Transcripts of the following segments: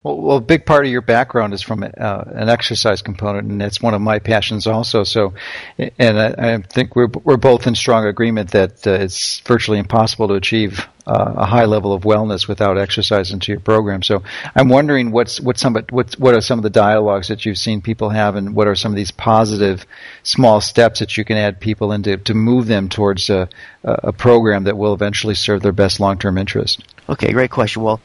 Well, a big part of your background is from an exercise component, and it's one of my passions also. So, and I think we're both in strong agreement that it's virtually impossible to achieve a high level of wellness without exercise into your program. So, I'm wondering what are some of the dialogues that you've seen people have, and what are some of these positive small steps that you can add people into to move them towards a program that will eventually serve their best long-term interest. Okay, great question. Well,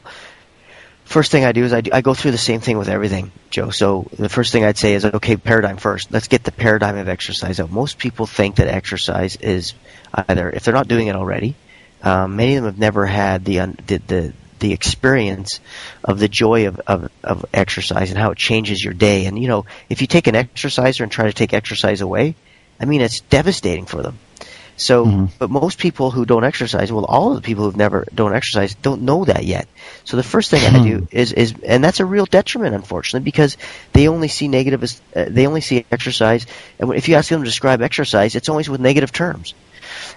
first thing I do is I go through the same thing with everything, Joe. So the first thing I'd say is, okay, paradigm first. Let's get the paradigm of exercise out. Most people think that exercise is either, if they're not doing it already, many of them have never had the experience of the joy of exercise and how it changes your day. And, if you take an exerciser and try to take exercise away, it's devastating for them. So, But most people who don't exercise, well, all of the people who've never don't exercise don't know that yet. So the first thing I do is, and that's a real detriment, unfortunately, because they only see they only see exercise, and if you ask them to describe exercise, it's always with negative terms.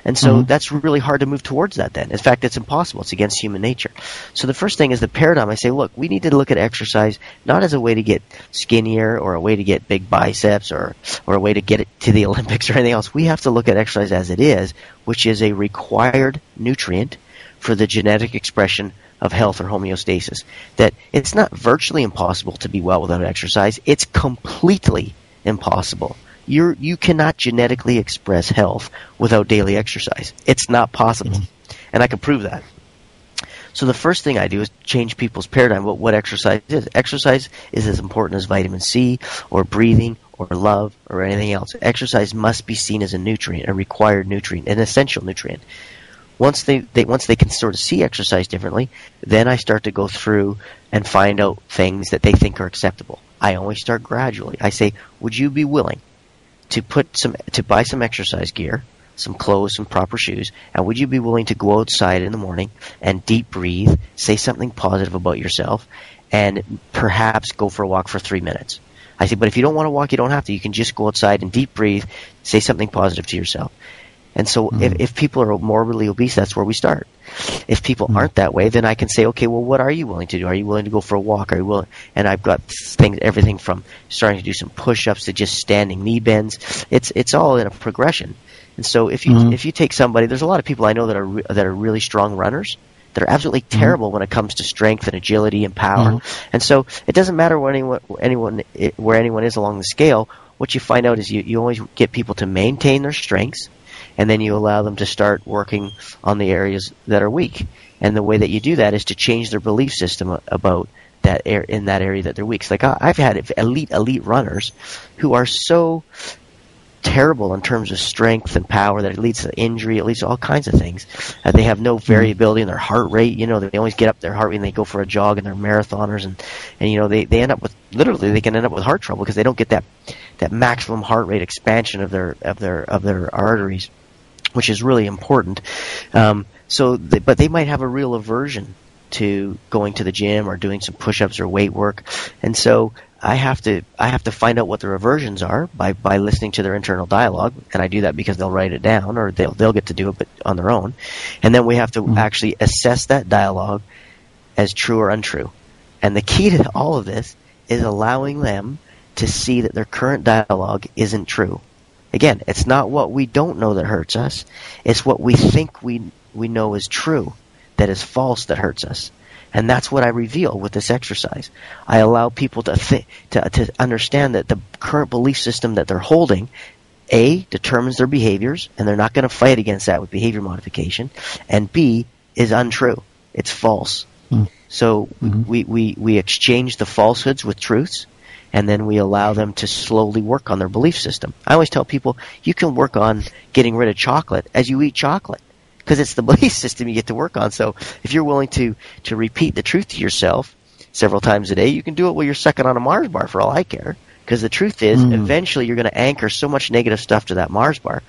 And so that's really hard to move towards that then. In fact, it's impossible. It's against human nature. So the first thing is the paradigm. I say, look, we need to look at exercise not as a way to get skinnier or a way to get big biceps or a way to get it to the Olympics or anything else. We have to look at exercise as it is, which is a required nutrient for the genetic expression of health or homeostasis. That it's not virtually impossible to be well without exercise. It's completely impossible. You cannot genetically express health without daily exercise. It's not possible. And I can prove that. So the first thing I do is change people's paradigm about what exercise is. Exercise is as important as vitamin C or breathing or love or anything else. Exercise must be seen as a nutrient, a required nutrient, an essential nutrient. Once they can sort of see exercise differently, then I start to go through and find out things that they think are acceptable. I always start gradually. I say, would you be willing to buy some exercise gear, some clothes, some proper shoes, and would you be willing to go outside in the morning and deep breathe, say something positive about yourself, and perhaps go for a walk for 3 minutes? I say, but if you don't want to walk, you don't have to. You can just go outside and deep breathe, say something positive to yourself. And so if people are morbidly obese, that's where we start. If people aren't that way, then I can say, okay, well, what are you willing to do? Are you willing to go for a walk? Are you willing? And I've got everything from starting to do some push-ups to just standing knee bends. It's all in a progression. And so if you take somebody, there's a lot of people I know that are really strong runners that are absolutely terrible when it comes to strength and agility and power. And so it doesn't matter where anyone is along the scale. What you find out is you always get people to maintain their strengths, and then you allow them to start working on the areas that are weak. And the way that you do that is to change their belief system about that in that area that they're weak. So like I've had elite runners who are so terrible in terms of strength and power that it leads to injury, it leads to all kinds of things. They have no variability in their heart rate. They always get up their heart rate and they go for a jog and they're marathoners, and they end up with, literally they can end up with heart trouble because they don't get that maximum heart rate expansion of their arteries, which is really important. But they might have a real aversion to going to the gym or doing some push-ups or weight work, and so I have to find out what their aversions are by listening to their internal dialogue, and I do that because they'll write it down or they'll get to do it but on their own, and then we have to actually assess that dialogue as true or untrue. And the key to all of this is allowing them to see that their current dialogue isn't true. Again, it's not what we don't know that hurts us. It's what we think we know is true that is false that hurts us. And that's what I reveal with this exercise. I allow people to understand that the current belief system that they're holding, A, determines their behaviors, and they're not going to fight against that with behavior modification, and B, is untrue. It's false. So we exchange the falsehoods with truths, and then we allow them to slowly work on their belief system. I always tell people, you can work on getting rid of chocolate as you eat chocolate, because it's the belief system you get to work on. So if you're willing to repeat the truth to yourself several times a day, you can do it while you're sucking on a Mars bar for all I care. Because the truth is, eventually you're going to anchor so much negative stuff to that Mars bar